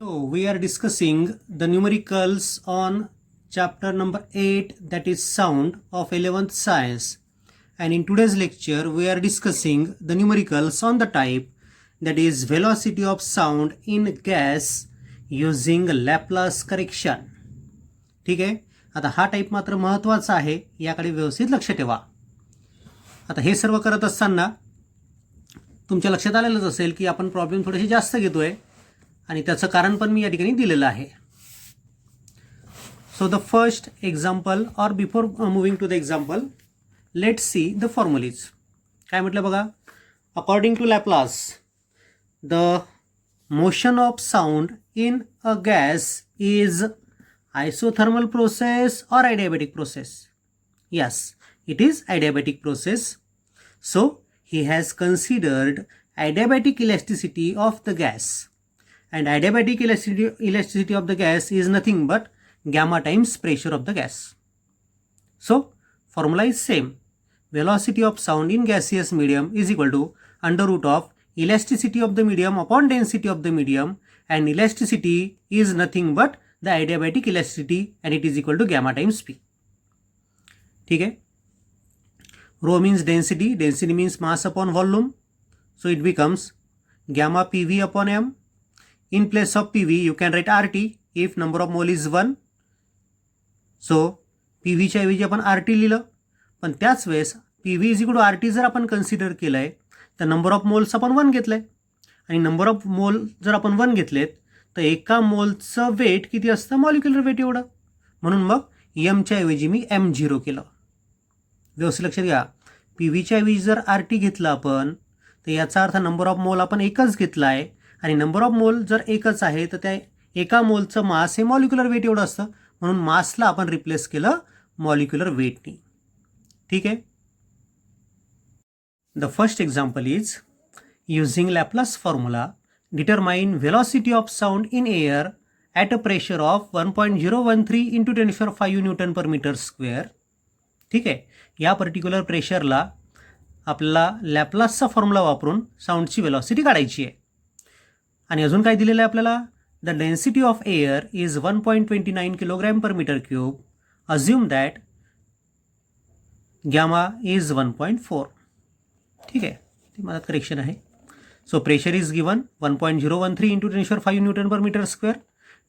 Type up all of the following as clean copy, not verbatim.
So we are discussing the numericals on chapter number 8, that is sound, of 11th science, and in today's lecture we are discussing the numericals on the type, that is velocity of sound in gas using Laplace correction. ठीक आहे. आता हा type मात्र महत्त्वाचा आहे, याकडे व्यवस्थित लक्ष ठेवा. आता हे सर्व करत असताना तुमच्या लक्षात आलेलंच असेल की आपण प्रॉब्लेम थोडेसे जास्त घेतोय आणि त्याचं कारण पण मी या ठिकाणी दिलेलं आहे. So the first example, or before moving to the example, let's see the formulae. काय म्हटलं बघा, according to Laplace the motion of sound in a gas is isothermal process or adiabatic process. Yes, it is adiabatic process. So he has considered adiabatic elasticity of the gas, and adiabatic elasticity of the gas is nothing but gamma times pressure of the gas. So formula is same. Velocity of sound in gaseous medium is equal to under root of elasticity of the medium upon density of the medium, and elasticity is nothing but the adiabatic elasticity, and it is equal to gamma times p. ठीक है. Rho means density, density means mass upon volume, so it becomes gamma pv upon m. In place of pv you can write RT if number of mole is 1. So pv च्या ऐवजी आपण RT लिहिलं, पण त्याच वेळेस pv is equal to RT जर आपण consider केलंय तर नंबर ऑफ मोल्स आपण 1 घेतलंय, आणि नंबर ऑफ मोल जर आपण 1 घेतलेत तर एका मोलचं वेट किती असतं, मॉलिक्युलर वेट एवढं. म्हणून मग एमच्या ऐवजी मी M0 केलं. व्यवस्थित लक्षात घ्या, पी व्हीच्या ऐवजी जर RT घेतलं आपण तर याचा अर्थ नंबर ऑफ मोल आपण एकच घेतला आहे, आणि नंबर ऑफ मोल जर एकच आहे तर त्या एका मोलचं मास हे मॉलिक्युलर वेट एवढं असतं, म्हणून मासला आपण रिप्लेस केलं मॉलिक्युलर वेटनी. ठीक आहे. The first example is using Laplace formula determine velocity of sound in air at a pressure of 1.013 into 10⁵ Newton per meter square. ठीक आहे. या पर्टिक्युलर प्रेशरला आपल्याला लॅप्लासचा फॉर्म्युला वापरून साऊंडची वेलॉसिटी काढायची आहे. आणि अजून काय दिलेलं आहे आपल्याला, the density of air is 1.29 kilogram per metre cube. Assume that gamma is 1.4. ठीक आहे, ते माझं करेक्शन आहे. So pressure is given 1.013 into 10⁵ Newton per meter square.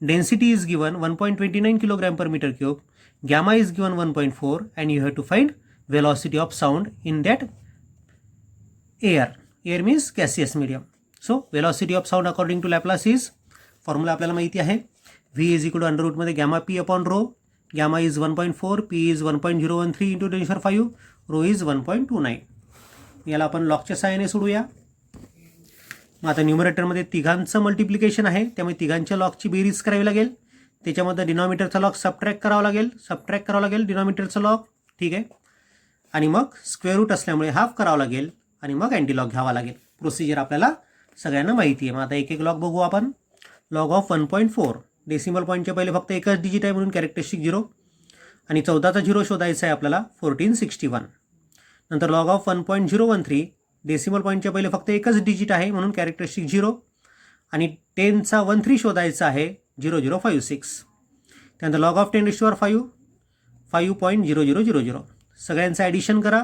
Density is given 1.29 kilogram per meter cube. Gamma is given 1.4, and you have to find velocity of sound in that air. Air means gaseous medium. So velocity of sound according to Laplace is, formula आपल्याला माहिती आहे, V is equal to under root मध्ये gamma p upon rho. Gamma is 1.4, p is 1.013 into 10⁵, rho is 1.29. याला आपण लॉगच्या सहाय्याने सोडूया. मग आता न्यूमरेटरमध्ये तिघांचं multiplication आहे, त्यामुळे तिघांच्या लॉगची बेरीज करावी लागेल. त्याच्यामध्ये डिनॉमिनेटरचा लॉग सबट्रॅक्ट करावा लागेल डिनॉमिनेटरचा लॉग. ठीक आहे. आणि मग स्क्वेअर रूट असल्यामुळे हाफ करावं लागेल, आणि मग अँटी लॉग घ्यावा लागेल. प्रोसिजर आपल्याला सगळ्यांना माहिती आहे. मग आता एक एक लॉग बघू आपण. लॉग ऑफ 1.4, डेसिमल पॉईंटच्या पहिले फक्त एकच डिजिट आहे म्हणून कॅरेक्टरिस्टिक 0, आणि 14चा 0 शोधायचा आहे आपल्याला, 1461. नंतर लॉग ऑफ 1.013, डेसिमल पॉईंटच्या पहिले फक्त एकच डिजिट आहे म्हणून कॅरेक्टरिस्टिक 0, आणि 10चा 13 शोधायचा आहे, 0056. त्यानंतर लॉग ऑफ 10⁵, 5.0000. सगळ्यांचं ॲडिशन करा.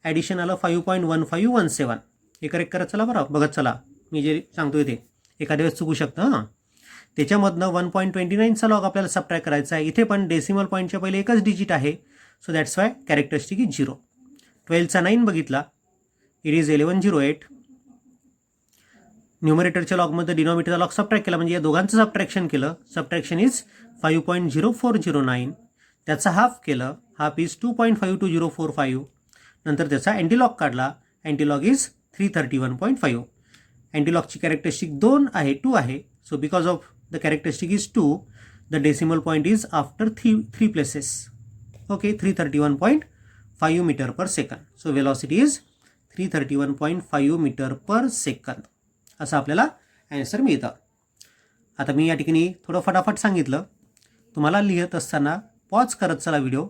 ॲडिशन आलं 5.1517. हे करेक्ट करत चला बरं, बघत चला, मी जे सांगतोय ते एखाद्या वेळेस चुकू शकतं. हां, त्याच्यामधनं 1.29चा लॉग आपल्याला सबट्रॅक्ट करायचा आहे. इथे पण डेसिमल पॉईंटच्या पहिले एकच डिजिट आहे, so that's why characteristic is 0. 12चा 9 बघितला, इट इज 1108. न्यूमरेटरच्या लॉगमध्ये डिनॉमिनेटरचा लॉग सबट्रॅक्ट केला, म्हणजे या दोघांचं सबट्रॅक्शन केलं. Subtraction is 5.0409. त्याचा हाफ केलं, हाफ इज 2.52045. नंतर त्याचा अँटीलॉग काढला, अँटीलॉग इज 331.5. अँटीलॉगची कॅरेक्टरिस्टिक 2 आहे. So because of the characteristic is 2, the decimal point is after 3 places. Okay, 331.5 metre per second. So velocity is 331.5 metre per second. असं आपल्याला ॲन्सर मिळतं. आता मी या ठिकाणी थोडं फटाफट सांगितलं, तुम्हाला लिहित असताना पॉज करत चला व्हिडिओ,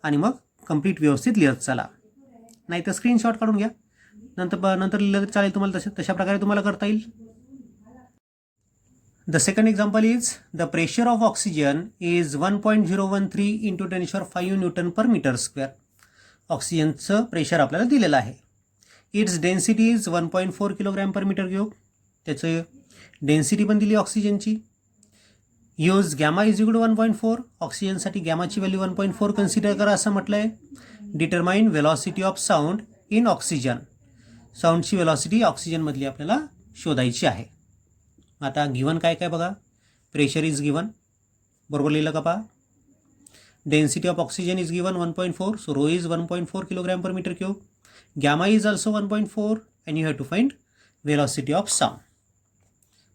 आणि मग कंप्लीट व्यवस्थित लिहित चला, नाही तर स्क्रीनशॉट काढून घ्या. नंतर लिहिलं तर चालेल तुम्हाला. तशा प्रकारे तुम्हाला करता येईल. The second example is the pressure of oxygen is 1.013 into 10⁵ newton per metre square. ऑक्सिजनचं प्रेशर आपल्याला दिलेलं आहे. Its density is 1.4 kilogram per metre cube. त्याचं डेन्सिटी पण दिली ऑक्सिजनची. Use gamma is equal to 1.4. ऑक्सिजनसाठी गॅमाची व्हॅल्यू 1.4 कन्सिडर करा असं म्हटलं आहे. Determine velocity of sound in oxygen. साऊंडची वेलॉसिटी ऑक्सिजनमधली आपल्याला शोधायची आहे. आता गिवन काय काय बघा. प्रेशर इज गिवन, बरोबर लिहिलं का पहा. Density of oxygen is given 1.4, so rho is 1.4 kilogram per metre cube. Gamma is also 1.4 and you have to find velocity of sound.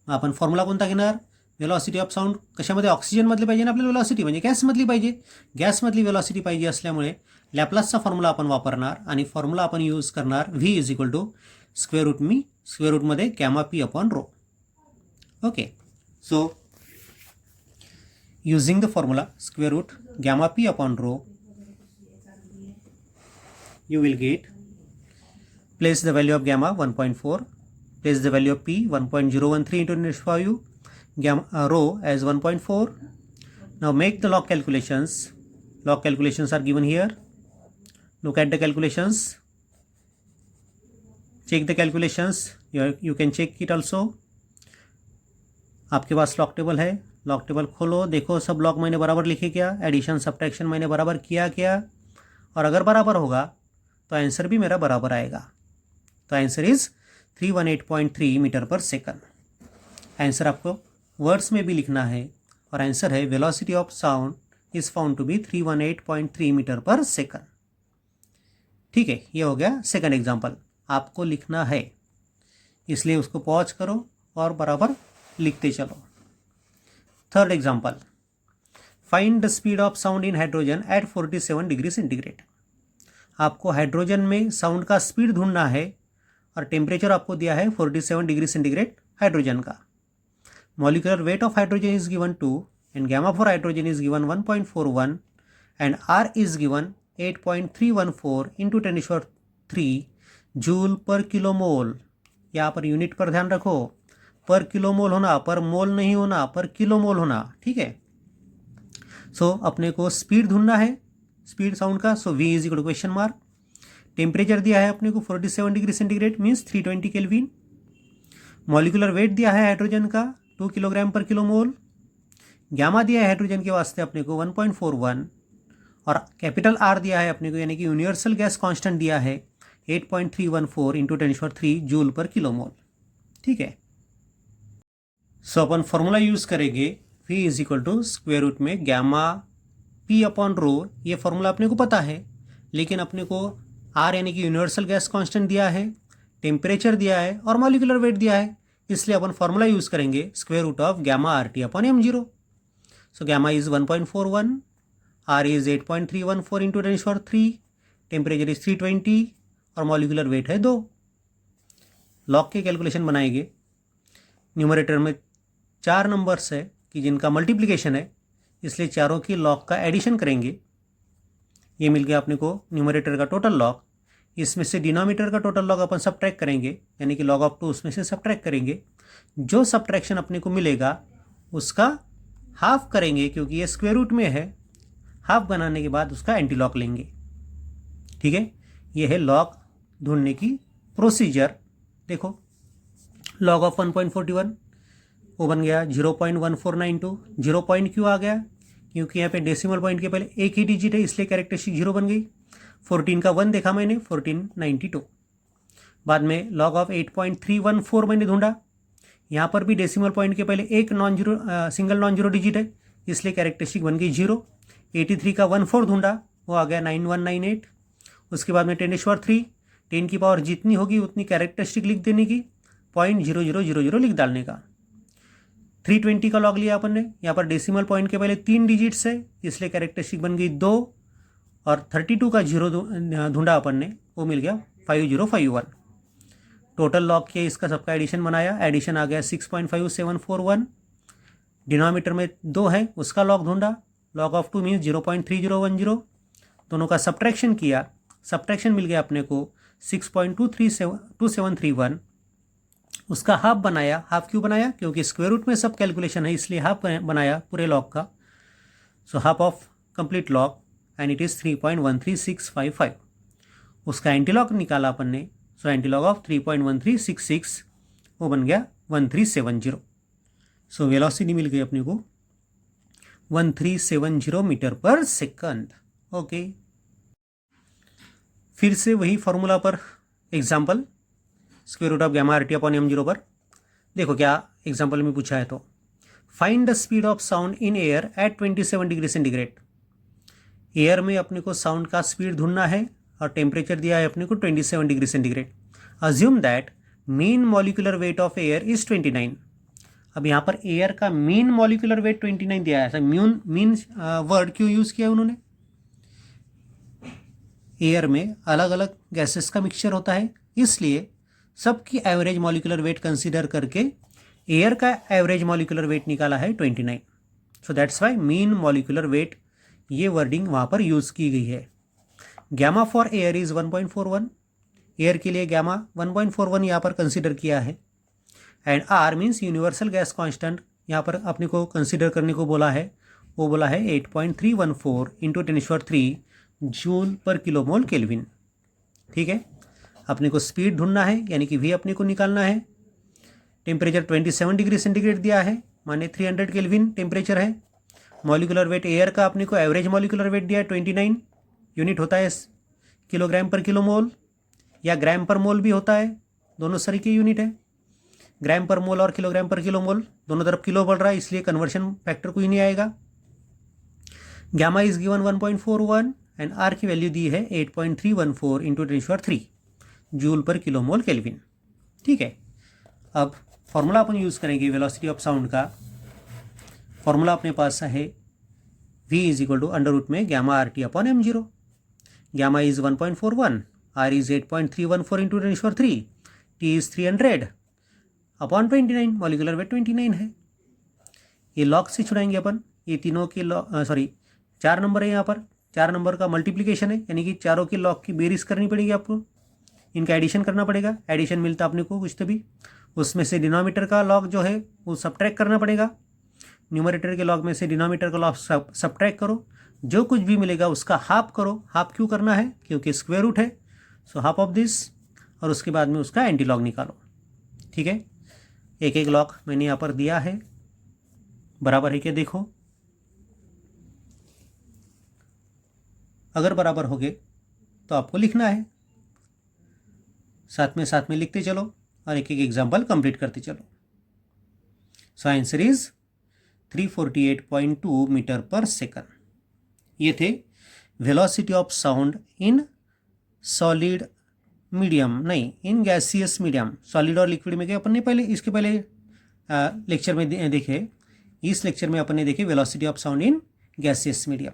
आपण फॉर्म्युला कोणता घेणार. वेलॉसिटी ऑफ साऊंड कशामध्ये, ऑक्सिजनमधली पाहिजे ना आपल्याला वेलॉसिटी, म्हणजे गॅसमधली पाहिजे. गॅसमधली वेलॉसिटी पाहिजे असल्यामुळे लॅप्लासचा फॉर्म्युला आपण वापरणार आणि फॉर्म्युला आपण यूज करणार V is equal to square रूटमध्ये gamma P upon rho. Okay, so using the formula square root gamma p upon rho, you will get, place the value of gamma 1.4, place the value of p 1.013 into 10⁵, gamma rho as 1.4. Now make the log calculations. Log calculations are given here. Look at the calculations. Check the calculations. You can check it also. आपके पास log table है. Log table खोलो, देखो सब log मैंने बराबर लिखे क्या, addition subtraction मैंने बराबर किया क्या, और अगर बराबर होगा तो आंसर भी मेरा बराबर आएगा. तो answer is 318.3 metre per second. Answer आपको वर्ड्स में भी लिखना है और आंसर है velocity of sound is found to be 318.3 metre per second. ठीक है, ये हो गया सेकंड एग्जाम्पल. आपको लिखना है इसलिए उसको पॉज करो और बराबर लिखते चलो. Third example, find the speed of sound in hydrogen at 47 degree centigrade. आपको हाइड्रोजन में साउंड का स्पीड ढूंढना है और टेम्परेचर आपको दिया है 47 डिग्री सेंटीग्रेड हाइड्रोजन का. Molecular weight of hydrogen is given 2 and gamma for hydrogen is given 1.41 and R is given 8.314 into 10⁵ joule per kilo mole. यहाँ पर यूनिट पर ध्यान रखो, पर किलो मोल होना, पर मोल नहीं होना, पर किलो मोल होना. ठीक है. सो अपने को स्पीड ढूंढना है, स्पीड साउंड का. So V is equal to question mark. Temperature दिया है अपने को 47 degree centigrade means 320 kelvin. Molecular weight दिया है हाइड्रोजन का 2 किलोग्राम पर किलो मोल. गैमा दिया है हाइड्रोजन के वास्ते अपने को 1.41 और कैपिटल आर दिया है अपने को, यानी कि यूनिवर्सल गैस कांस्टेंट दिया है 8.314 into 10⁵ joule per kilo mole. ठीक है. सो अपन फॉर्मूला यूज़ करेंगे V is equal to square root में गैमा P अपॉन रो. ये फॉर्मूला अपने को पता है, लेकिन अपने को R यानी कि यूनिवर्सल गैस कांस्टेंट दिया है, टेम्परेचर दिया है और मॉलिक्यूलर वेट दिया है. इसलिए अपन फॉर्मूला यूज़ करेंगे square root of gamma RT upon M0. So gamma is 1.41, R is 8.314 into 10⁵, temperature is 320 और मॉलिक्यूलर वेट है 2. लॉग के कैलकुलेशन बनाएंगे. न्यूमरेटर में 4 नंबर्स है कि जिनका मल्टीप्लिकेशन है, इसलिए चारों की लॉग का एडिशन करेंगे. ये मिल गया अपने को न्यूमरेटर का टोटल लॉग. इसमें से डिनोमिनेटर का टोटल लॉग अपन सब्ट्रैक्ट करेंगे, यानी कि लॉग ऑफ 2 उसमें से सब्ट्रैक्ट करेंगे. जो सब्ट्रैक्शन अपने को मिलेगा उसका हाफ करेंगे, क्योंकि ये स्क्वायर रूट में है. हाफ बनाने के बाद उसका एंटी लॉग लेंगे. ठीक है, ये है लॉग ढूंढने की प्रोसीजर. देखो, लॉग ऑफ 1.41 वो बन गया 0.1492. 0 पॉइंट क्यों आ गया, क्योंकि यहाँ पे डेसिमल पॉइंट के पहले एक ही डिजिट है, इसलिए कैरेक्टरिस्टिक 0 बन गई. 14 का 1 देखा मैंने, 1492. बाद में लॉग ऑफ 8.314 मैंने ढूंढा. यहाँ पर भी डेसिमल पॉइंट के पहले एक सिंगल नॉन जीरो डिजिट है, इसलिए कैरेक्टरिस्टिक बन गई 0. 83 का 1/4 ढूंढा, वो आ गया 9198. उसके बाद में 10⁵, 10 की पावर जितनी होगी उतनी कैरेक्टरिस्टिक लिख देने की, 0.0000 लिख डालने का. 320 का लॉग लिया अपन ने. यहाँ पर डेसिमल पॉइंट के पहले 3 डिजिट्स है, इसलिए कैरेक्टरिस्टिक बन गई 2. और 32 का 0 ढूंढा अपन ने, वो मिल गया 5051. टोटल लॉग किया, इसका सबका एडिशन बनाया. एडिशन आ गया 6.5741. डिनोमिनेटर में 2 है, उसका लॉग ढूंढा. Log of 2 means 0.3010. दोनों का सब्ट्रैक्शन किया. सब्ट्रैक्शन मिल गया अपने को 6.2731. उसका हाफ बनाया। हाफ क्यों बनाया? क्योंकि स्क्वायर रूट में सब कैलकुलेशन है, इसलिए हाफ बनाया पूरे लॉग का। So half of complete log and it is 3.13655। उसका एंटीलॉग निकाला अपन ने। सो एंटीलॉग ऑफ 3.1366 वो बन गया 1370। सो वेलोसिटी मिल गई अपने को 1370 मीटर पर सेकंड। ओके, फिर से वही फॉर्मूला पर example, square root of gamma R T upon M zero पर। देखो क्या एग्जाम्पल में पूछा है, तो find the speed of sound in air at 27 degree centigrade. Air में अपने को साउंड का स्पीड ढूंढना है और टेम्परेचर दिया है अपने को 27 degree centigrade. Assume that mean molecular weight of air is 29। अब यहाँ पर एयर का मीन मॉलिकुलर वेट 29 दिया है। मीन वर्ड क्यों यूज़ किया उन्होंने? एयर में अलग अलग गैसेस का मिक्सचर होता है, इसलिए सबकी एवरेज मॉलिकुलर वेट कंसीडर करके एयर का एवरेज मॉलिकुलर वेट निकाला है 29। So that's why mean molecular weight, ये वर्डिंग वहाँ पर यूज़ की गई है। Gamma for air is 1.41। Air के लिए गैमा 1.41 यहाँ पर कंसीडर किया है। And R means universal gas constant यहाँ पर अपने को कंसीडर करने को बोला है। वो बोला है 8.314 into 10⁻³ joule per kilomole kelvin. ठीक है, अपने को स्पीड ढूंढना है, यानी कि वी अपने को निकालना है। टेम्परेचर 27 डिग्री सेंटीग्रेड दिया है, माने 300 केल्विन टेम्परेचर है। मॉलिकुलर वेट एयर का अपने को एवरेज मॉलिकुलर वेट दिया है 29। यूनिट होता है किलोग्राम पर किलोमोल या ग्राम पर मोल भी होता है, दोनों सरी की यूनिट है। ग्राम पर मोल और किलोग्राम पर किलोमोल दोनों तरफ किलो बढ़ रहा है, इसलिए कन्वर्शन फैक्टर कोई नहीं आएगा। Gamma is given 1.41 and R की वैल्यू दी है 8.314 into 10⁻³ joule per kilomole kelvin. ठीक है, अब फॉर्मूला अपन यूज़ करेंगे वेलोसिटी ऑफ साउंड का। फॉर्मूला अपने पास है v is equal to under root में gamma R T upon M zero. Gamma is 1.41, R is 8.314 into 10⁻³, T is 300 upon 29, molecular weight 29 है। ये लॉग से छुड़ाएंगे अपन, ये तीनों के लॉग 4 नंबर है यहाँ पर, 4 नंबर का मल्टीप्लिकेशन है, यानी कि चारों के लॉग की बेरीज करनी पड़ेगी आपको, इनका एडिशन करना पड़ेगा। एडिशन मिलता अपने को कुछ तो भी, उसमें से डिनोमिनेटर का लॉग जो है वो सब्ट्रैक्ट करना पड़ेगा। न्यूमरेटर के लॉग में से डिनोमिनेटर का लॉग सब्ट्रैक्ट करो, जो कुछ भी मिलेगा उसका हाफ करो। हाफ क्यों करना है? क्योंकि स्क्वायर रूट है। सो हाफ ऑफ दिस, और उसके बाद में उसका एंटी लॉग निकालो। ठीक है, एक एक लॉग मैंने यहाँ पर दिया है, बराबर है क्या देखो। अगर बराबर हो गए तो आपको लिखना है, साथ में लिखते चलो और एक एक एग्जाम्पल कंप्लीट करते चलो। So answer is 348.2 metre per second. ये थे velocity of sound in solid medium, नहीं इन गैसियस मीडियम। सॉलिड और लिक्विड में क्या अपन ने पहले इसके पहले लेक्चर में देखे, इस लेक्चर में अपन ने देखे velocity of sound in gaseous medium.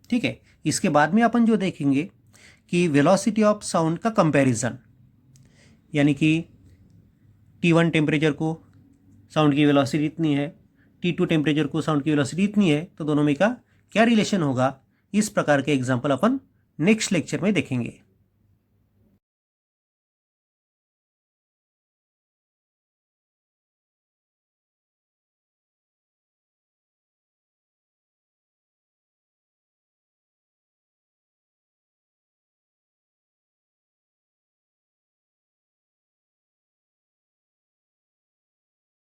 ठीक है, इसके बाद में अपन जो देखेंगे कि वेलोसिटी ऑफ साउंड का कंपैरिजन, यानी कि T1 टेम्परेचर को साउंड की वेलोसिटी इतनी है, T2 टेम्परेचर को साउंड की वेलोसिटी इतनी है, तो दोनों में का क्या रिलेशन होगा, इस प्रकार के एग्जाम्पल अपन नेक्स्ट लेक्चर में देखेंगे।